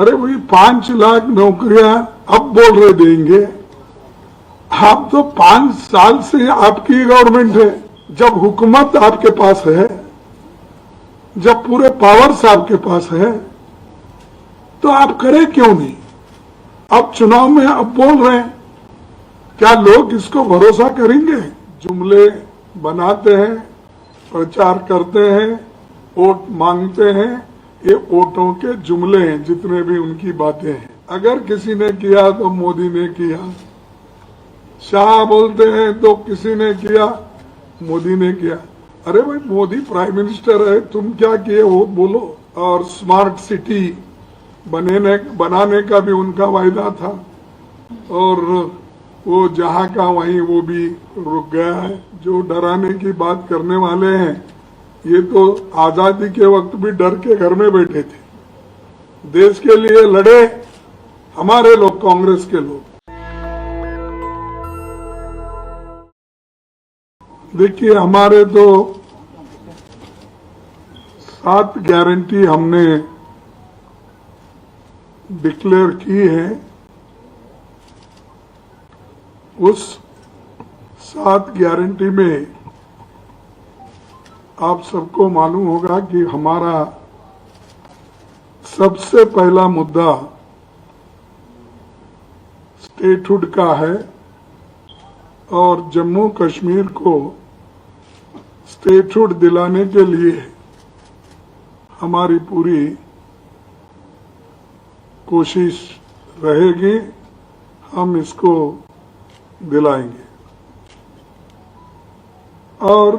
अरे वही 5 लाख नौकरियां अब बोल रहे देंगे। आप तो 5 साल से आपकी गवर्नमेंट है, जब हुकूमत आपके पास है, जब पूरे पावर्स आपके पास है, तो आप करें क्यों नहीं? अब चुनाव में अब बोल रहे हैं, क्या लोग इसको भरोसा करेंगे? जुमले बनाते हैं, प्रचार करते हैं, वोट मांगते हैं, ये वोटों के जुमले हैं, जितने भी उनकी बातें हैं। अगर किसी ने किया तो मोदी ने किया, शाह बोलते हैं तो किसी ने किया, मोदी ने किया। अरे भाई, मोदी प्राइम मिनिस्टर है, तुम क्या किए वो बोलो। और स्मार्ट सिटी बनाने का भी उनका वायदा था, और वो जहां का वहीं वो भी रुक गया है। जो डराने की बात करने वाले हैं, ये तो आजादी के वक्त भी डर के घर में बैठे थे। देश के लिए लड़े हमारे लोग, कांग्रेस के लोग। देखिए, हमारे तो 7 गारंटी हमने डिक्लेयर की है। उस 7 गारंटी में आप सबको मालूम होगा कि हमारा सबसे पहला मुद्दा स्टेटहुड का है, और जम्मू कश्मीर को स्टेटहुड दिलाने के लिए हमारी पूरी कोशिश रहेगी, हम इसको दिलाएंगे। और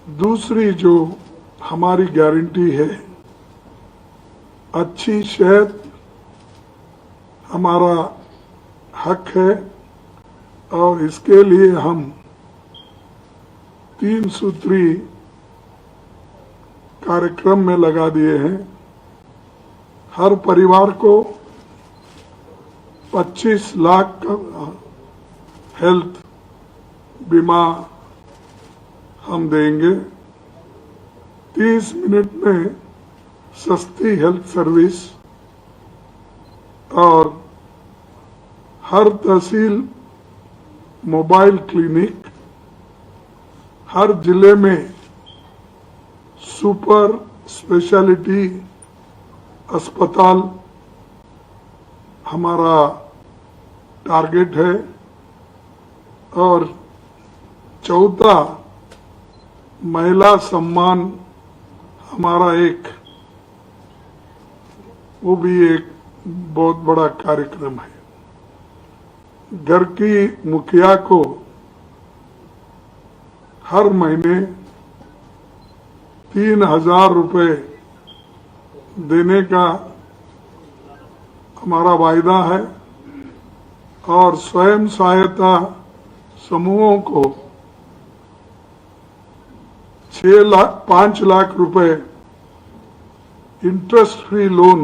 दूसरी जो हमारी गारंटी है, अच्छी सेहत हमारा हक है, और इसके लिए हम 3 सूत्री कार्यक्रम में लगा दिए हैं। हर परिवार को 25 लाख का हेल्थ बीमा हम देंगे। 30 मिनट में सस्ती हेल्थ सर्विस, और हर तहसील मोबाइल क्लिनिक, हर जिले में सुपर स्पेशलिटी अस्पताल हमारा टारगेट है। और चौथा, महिला सम्मान हमारा वो भी एक बहुत बड़ा कार्यक्रम है। घर की मुखिया को हर महीने 3,000 रुपए देने का हमारा वायदा है, और स्वयं सहायता समूहों को 5 लाख रुपए इंटरेस्ट फ्री लोन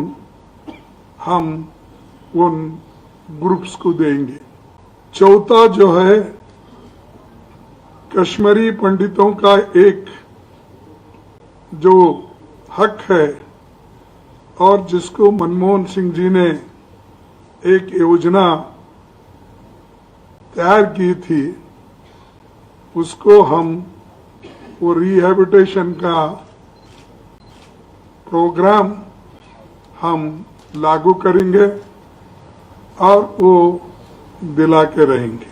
हम उन ग्रुप्स को देंगे। चौथा जो है, कश्मीरी पंडितों का एक जो हक है, और जिसको मनमोहन सिंह जी ने एक योजना तैयार की थी, उसको हम वो रिहैबिलिटेशन का प्रोग्राम हम लागू करेंगे, और वो दिला के रहेंगे।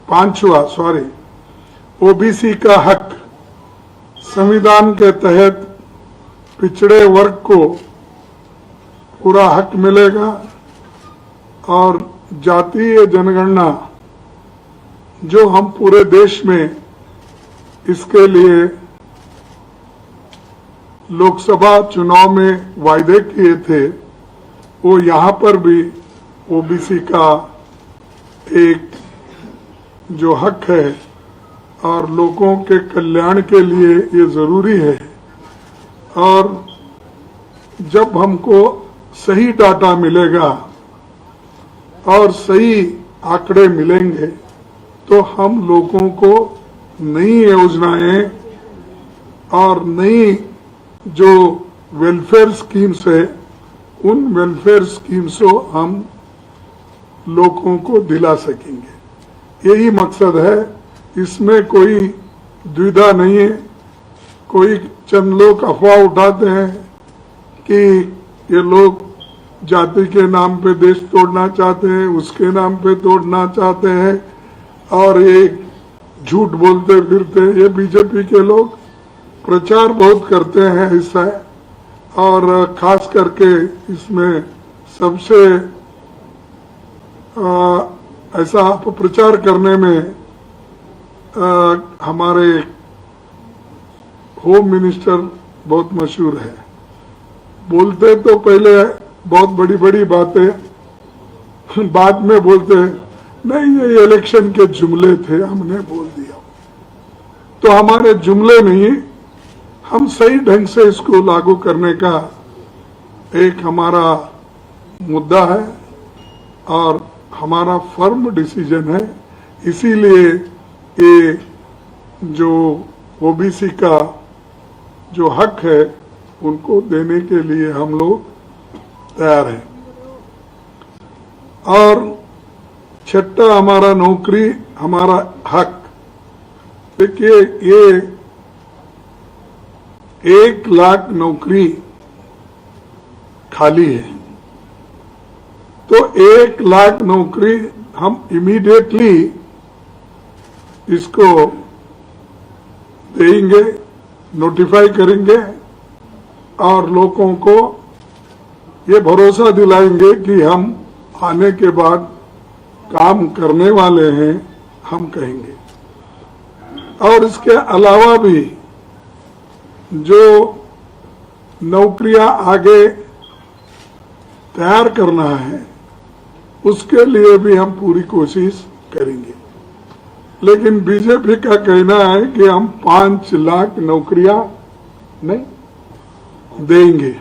पांचवा ओबीसी का हक, संविधान के तहत पिछड़े वर्ग को पूरा हक मिलेगा, और जातीय जनगणना जो हम पूरे देश में इसके लिए लोकसभा चुनाव में वायदे किए थे, वो यहाँ पर भी ओबीसी का एक जो हक है, और लोगों के कल्याण के लिए ये जरूरी है। और जब हमको सही डाटा मिलेगा और सही आंकड़े मिलेंगे, तो हम लोगों को नई योजनाएं और नई जो वेलफेयर स्कीम्स है उन वेलफेयर स्कीम्स को हम लोगों को दिला सकेंगे। यही मकसद है, इसमें कोई द्विधा नहीं है। कोई चंद लोग अफवाह उठाते हैं कि ये लोग जाति के नाम पे देश तोड़ना चाहते हैं, उसके नाम पे तोड़ना चाहते हैं और ये झूठ बोलते फिरते। ये बीजेपी के लोग प्रचार बहुत करते हैं ऐसा, और खास करके इसमें सबसे ऐसा प्रचार करने में हमारे होम मिनिस्टर बहुत मशहूर है। बोलते तो पहले बहुत बड़ी बड़ी बातें, बाद में बोलते नहीं ये इलेक्शन के जुमले थे, हमने बोल दिया। तो हमारे जुमले नहीं, हम सही ढंग से इसको लागू करने का एक हमारा मुद्दा है और हमारा फर्म डिसीजन है। इसीलिए ये जो ओबीसी का जो हक है उनको देने के लिए हम लोग तैयार हैं। और छठा हमारा नौकरी हमारा हक। देखिए ये 1 लाख नौकरी खाली है, तो 1 लाख नौकरी हम इमीडिएटली इसको देंगे, नोटिफाई करेंगे और लोगों को ये भरोसा दिलाएंगे कि हम आने के बाद काम करने वाले हैं, हम कहेंगे। और इसके अलावा भी जो नौकरियां आगे तैयार करना है उसके लिए भी हम पूरी कोशिश करेंगे। लेकिन बीजेपी का कहना है कि हम 5 लाख नौकरियां नहीं देंगे।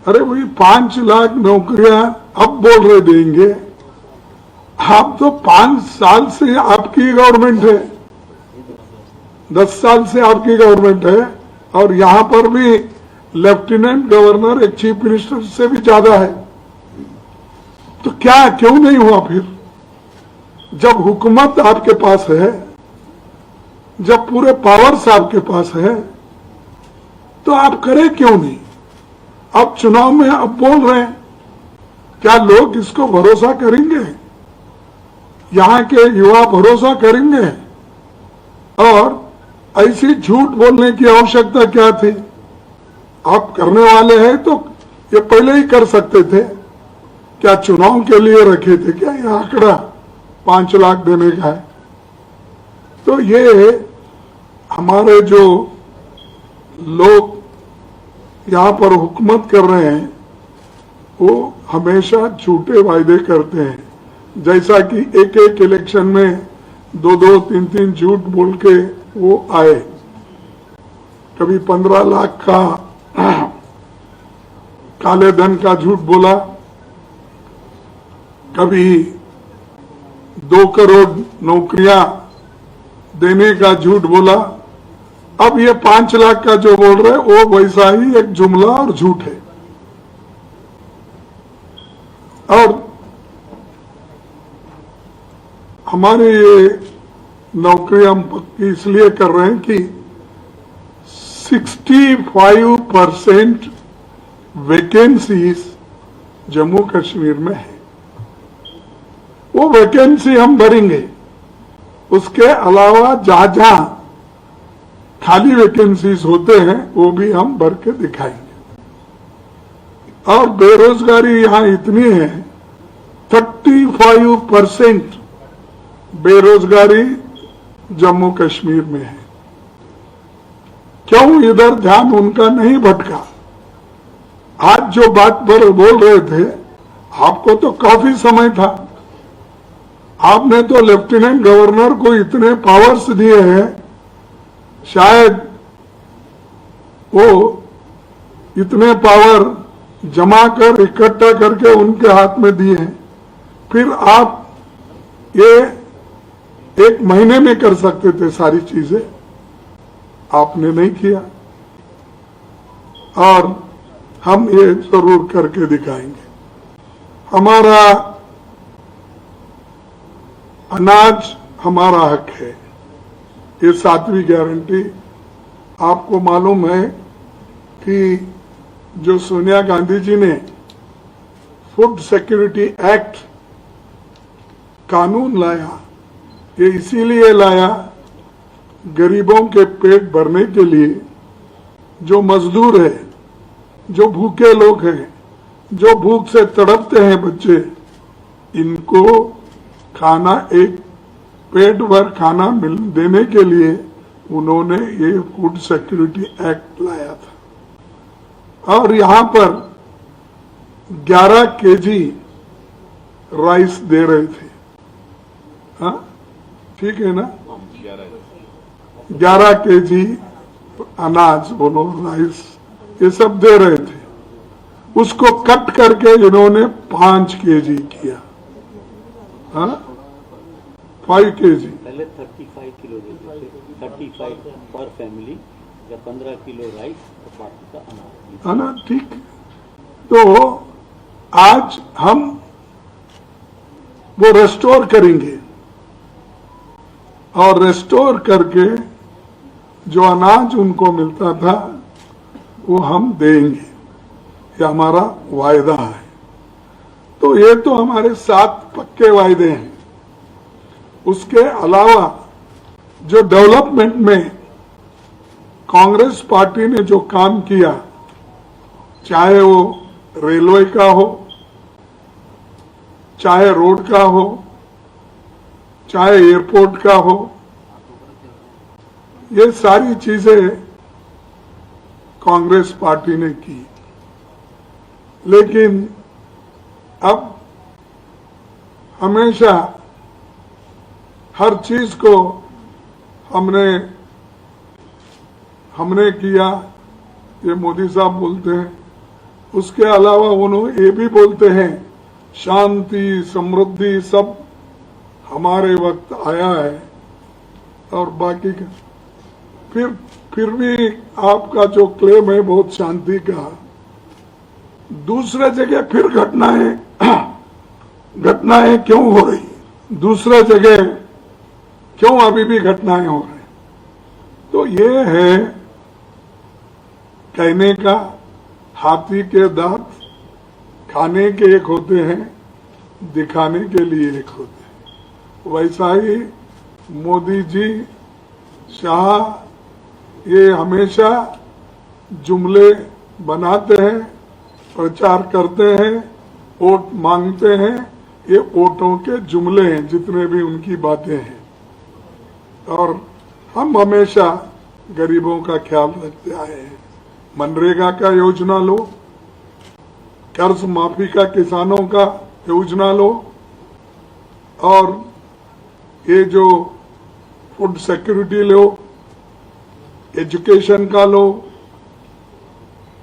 अरे वही 5 लाख नौकरियां अब बोल रहे देंगे, आप तो 5 साल से आपकी गवर्नमेंट है, 10 साल से आपकी गवर्नमेंट है और यहां पर भी लेफ्टिनेंट गवर्नर एक चीफ मिनिस्टर से भी ज्यादा है। तो क्या क्यों नहीं हुआ फिर? जब हुकूमत आपके पास है, जब पूरे पावर्स आपके पास है, तो आप करें क्यों नहीं? आप चुनाव में अब बोल रहे हैं, क्या लोग इसको भरोसा करेंगे? यहां के युवा भरोसा करेंगे? और ऐसी झूठ बोलने की आवश्यकता क्या थी? आप करने वाले हैं तो ये पहले ही कर सकते थे। क्या चुनाव के लिए रखे थे क्या ये आंकड़ा 5 लाख देने का है? तो ये हमारे जो लोग यहाँ पर हुकूमत कर रहे हैं वो हमेशा झूठे वायदे करते हैं। जैसा कि एक एक इलेक्शन में 2-2, 3-3 झूठ बोल के वो आए। कभी 15 लाख का काले धन का झूठ बोला, कभी 2 करोड़ नौकरियां देने का झूठ बोला। अब ये 5 लाख का जो बोल रहे वो वैसा ही एक जुमला और झूठ है। और हमारे ये नौकरी हम पक्की इसलिए कर रहे हैं कि 65% वैकेंसीज जम्मू कश्मीर में है। वो वैकेंसी हम भरेंगे। उसके अलावा जहां जहां खाली वैकेंसीज होते हैं वो भी हम भर के दिखाएंगे। और बेरोजगारी यहां इतनी है, 35% बेरोजगारी जम्मू कश्मीर में है। क्यों इधर ध्यान उनका नहीं भटका? आज जो बात पर बोल रहे थे, आपको तो काफी समय था। आपने तो लेफ्टिनेंट गवर्नर को इतने पावर्स दिए हैं, शायद वो इतने पावर जमा कर इकट्ठा करके उनके हाथ में दिए हैं। फिर आप ये 1 महीने में कर सकते थे सारी चीजें। आपने नहीं किया, और हम ये जरूर करके दिखाएंगे। हमारा अनाज हमारा हक है, ये 7वीं गारंटी। आपको मालूम है कि जो सोनिया गांधी जी ने फूड सिक्योरिटी एक्ट कानून लाया, ये इसीलिए लाया गरीबों के पेट भरने के लिए। जो मजदूर है, जो भूखे लोग हैं, जो भूख से तड़पते हैं बच्चे, इनको खाना, एक पेट भर खाना देने के लिए उन्होंने ये फूड सिक्योरिटी एक्ट लाया था। और यहाँ पर 11 केजी राइस दे रहे थे। हाँ, ठीक है ना? 11 केजी अनाज, बोलो राइस, ये सब दे रहे थे। उसको कट करके इन्होंने 5 केजी किया। हाँ, 5 केजी। पहले 35 किलो देते थे, 35 पर फैमिली, या 15 किलो राइस और बाकी का अनाज। अनाज, ठीक। तो आज हम वो रेस्टोर करेंगे, और रेस्टोर करके जो अनाज उनको मिलता था वो हम देंगे, ये हमारा वायदा है। तो ये तो हमारे 7 पक्के वायदे हैं। उसके अलावा जो डेवलपमेंट में कांग्रेस पार्टी ने जो काम किया, चाहे वो रेलवे का हो, चाहे रोड का हो, चाहे एयरपोर्ट का हो, ये सारी चीजें कांग्रेस पार्टी ने की। लेकिन अब हमेशा हर चीज को हमने किया, ये मोदी साहब बोलते हैं। उसके अलावा उन्होंने ये भी बोलते हैं शांति समृद्धि सब हमारे वक्त आया है, और बाकी का फिर भी आपका जो क्लेम है बहुत शांति का, दूसरे जगह फिर घटनाएं क्यों हो रही, दूसरे जगह क्यों अभी भी घटनाएं हो रही? तो ये है कहने का, हाथी के दांत खाने के एक होते हैं, दिखाने के लिए एक होते हैं। वैसा ही मोदी जी, शाह, ये हमेशा जुमले बनाते हैं, प्रचार करते हैं, वोट मांगते हैं। ये वोटों के जुमले हैं जितने भी उनकी बातें हैं, और हम हमेशा गरीबों का ख्याल रखते आए हैं। मनरेगा का योजना लो, कर्ज माफी का किसानों का योजना लो, और ये जो फूड सिक्योरिटी लो, एजुकेशन का लो,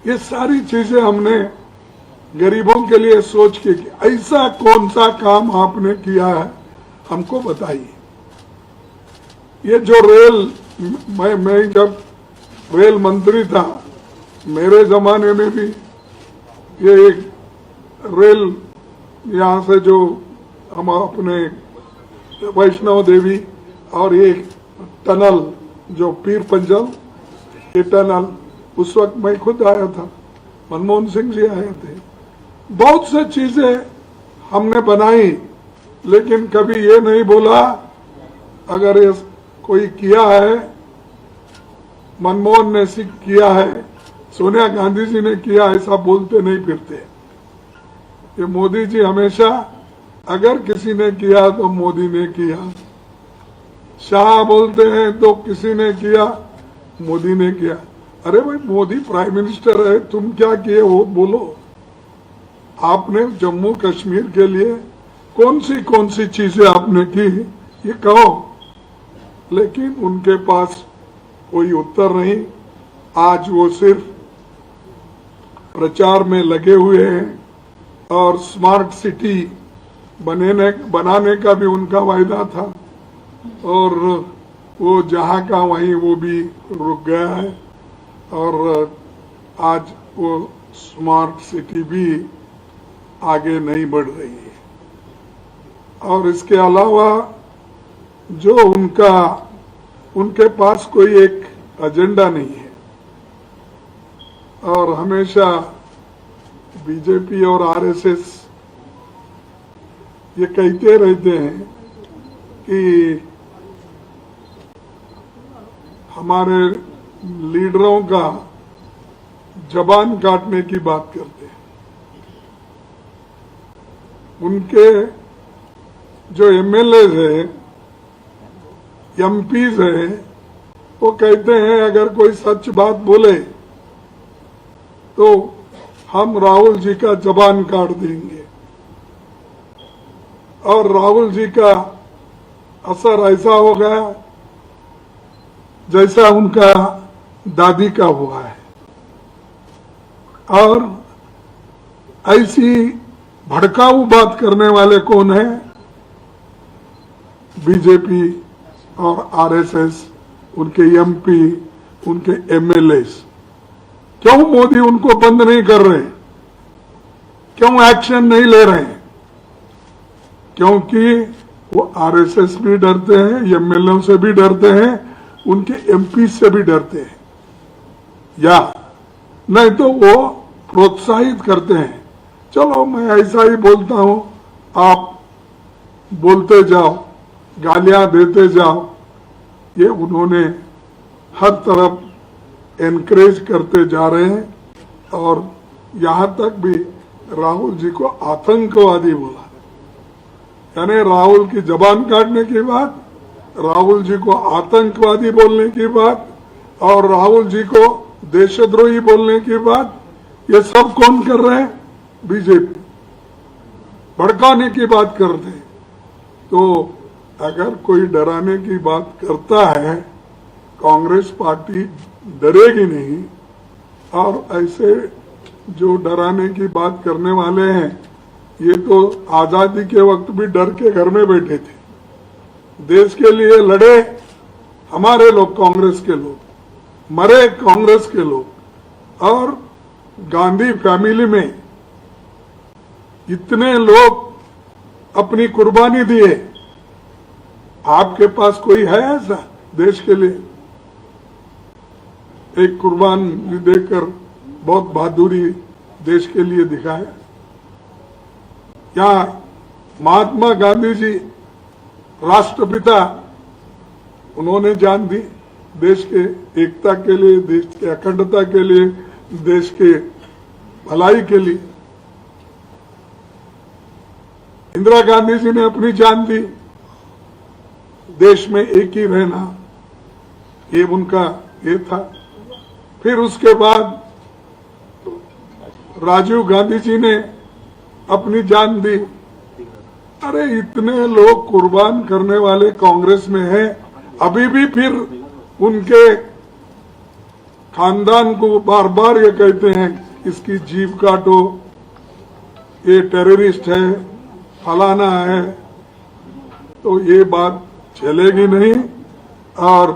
ये सारी चीजें हमने गरीबों के लिए सोच के की। ऐसा कौन सा काम आपने किया है, हमको बताइए। ये जो रेल, मैं जब रेल मंत्री था, मेरे जमाने में भी ये एक रेल यहाँ से जो हम अपने वैष्णव देवी, और एक टनल जो पीर पंजल, ये टनल उस वक्त मैं खुद आया था, मनमोहन सिंह जी आए थे। बहुत से चीजें हमने बनाई, लेकिन कभी ये नहीं बोला अगर ये कोई किया है, मनमोहन ने किया है, सोनिया गांधी जी ने किया, ऐसा बोलते नहीं फिरते। ये मोदी जी हमेशा अगर किसी ने किया तो मोदी ने किया, शाह बोलते हैं तो किसी ने किया, मोदी ने किया। अरे भाई, मोदी प्राइम मिनिस्टर है, तुम क्या किए वो बोलो। आपने जम्मू कश्मीर के लिए कौन सी चीजें आपने की, ये कहो। लेकिन उनके पास कोई उत्तर नहीं। आज वो सिर्फ प्रचार में लगे हुए हैं, और स्मार्ट सिटी बनाने का भी उनका वायदा था, और वो जहाँ का वहीं वो भी रुक गया है और आज वो स्मार्ट सिटी भी आगे नहीं बढ़ रही है। और इसके अलावा जो उनके पास कोई एक एजेंडा नहीं है और हमेशा बीजेपी और आरएसएस ये कहते रहते हैं कि हमारे लीडरों का जबान काटने की बात करते हैं। उनके जो एमएलए है, एमपीज है, वो कहते हैं अगर कोई सच बात बोले तो हम राहुल जी का जबान काट देंगे। और राहुल जी का असर ऐसा हो गया जैसा उनका दादी का हुआ है। और ऐसी भड़काऊ बात करने वाले कौन है? बीजेपी और आरएसएस, उनके एमपी, उनके एमएलए। क्यों मोदी उनको बंद नहीं कर रहे? क्यों एक्शन नहीं ले रहे? क्योंकि वो आरएसएस भी डरते हैं, एमएलए से भी डरते हैं, उनके एमपी से भी डरते हैं, या नहीं तो वो प्रोत्साहित करते हैं, चलो मैं ऐसा ही बोलता हूं, आप बोलते जाओ, गालियां देते जाओ। ये उन्होंने हर तरफ एनकरेज करते जा रहे हैं और यहां तक भी राहुल जी को आतंकवादी बोला। यानी राहुल की जबान काटने की बात, राहुल जी को आतंकवादी बोलने की बात और राहुल जी को देशद्रोही बोलने की बात, ये सब कौन कर रहे हैं? बीजेपी। भड़काने की बात करते हैं। तो अगर कोई डराने की बात करता है, कांग्रेस पार्टी डरेगी नहीं। और ऐसे जो डराने की बात करने वाले हैं, ये तो आजादी के वक्त भी डर के घर में बैठे थे। देश के लिए लड़े हमारे लोग, कांग्रेस के लोग, मरे कांग्रेस के लोग। और गांधी फैमिली में इतने लोग अपनी कुर्बानी दिए, आपके पास कोई है ऐसा देश के लिए? एक कुर्बानी देकर बहुत बहादुरी देश के लिए दिखाया। यहाँ महात्मा गांधी जी राष्ट्रपिता, उन्होंने जान दी देश के एकता के लिए, देश के अखंडता के लिए, देश के भलाई के लिए। इंदिरा गांधी जी ने अपनी जान दी देश में एक ही रहना, ये उनका ये था। फिर उसके बाद राजीव गांधी जी ने अपनी जान दी। अरे इतने लोग कुर्बान करने वाले कांग्रेस में हैं, अभी भी फिर उनके खानदान को बार बार ये कहते हैं इसकी जीभ काटो, ये टेररिस्ट है, फलाना है। तो ये बात चलेगी नहीं और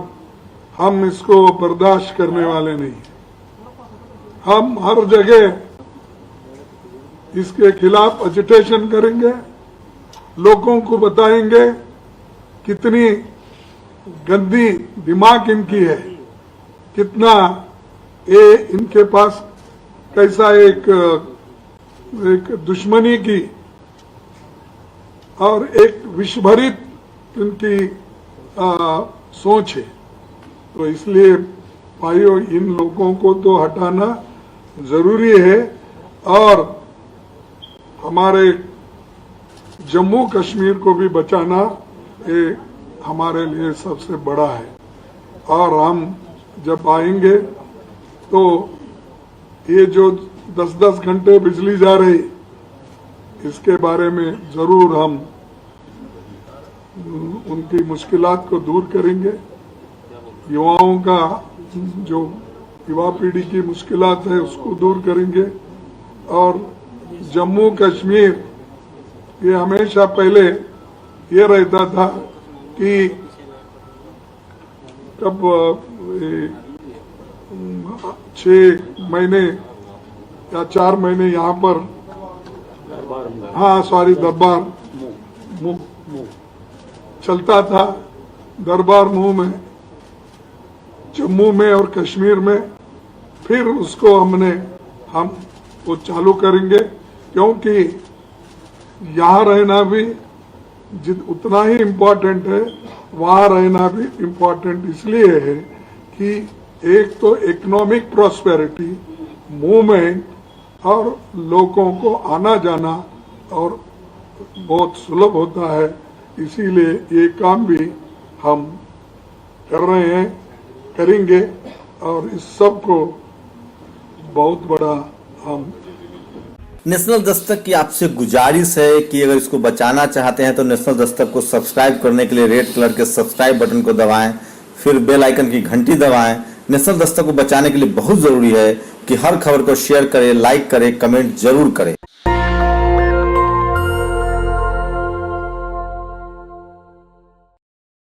हम इसको बर्दाश्त करने वाले नहीं। हम हर जगह इसके खिलाफ एजिटेशन करेंगे, लोगों को बताएंगे कितनी गंदी दिमाग इनकी है, कितना ये इनके पास कैसा एक दुश्मनी की और एक विषभरित इनकी सोच है। तो इसलिए भाइयों, इन लोगों को तो हटाना जरूरी है और हमारे जम्मू कश्मीर को भी बचाना ये हमारे लिए सबसे बड़ा है। और हम जब आएंगे तो ये जो 10-10 घंटे बिजली जा रही, इसके बारे में जरूर हम उनकी मुश्किलात को दूर करेंगे। युवाओं का जो युवा पीढ़ी की मुश्किलात है उसको दूर करेंगे। और जम्मू कश्मीर ये हमेशा पहले ये रहता था कि तब 6 महीने या 4 महीने यहाँ पर, दरबार में हाँ सॉरी, दरबार मुंह चलता था। दरबार मुंह में, जम्मू में और कश्मीर में, फिर उसको हम वो चालू करेंगे, क्योंकि यहाँ रहना भी उतना ही इम्पोर्टेंट है, वहाँ रहना भी इम्पोर्टेंट इसलिए है कि एक तो इकोनॉमिक प्रॉस्पेरिटी, मूवमेंट और लोगों को आना जाना और बहुत सुलभ होता है। इसीलिए ये काम भी हम कर रहे हैं, करेंगे, और इस सब को बहुत बड़ा हम। नेशनल दस्तक की आपसे गुजारिश है कि अगर इसको बचाना चाहते हैं तो नेशनल दस्तक को सब्सक्राइब करने के लिए रेड कलर के सब्सक्राइब बटन को दबाएं, फिर बेल आइकन की घंटी दबाएं। नेशनल दस्तक को बचाने के लिए बहुत जरूरी है कि हर खबर को शेयर करें, लाइक करें, कमेंट जरूर करें।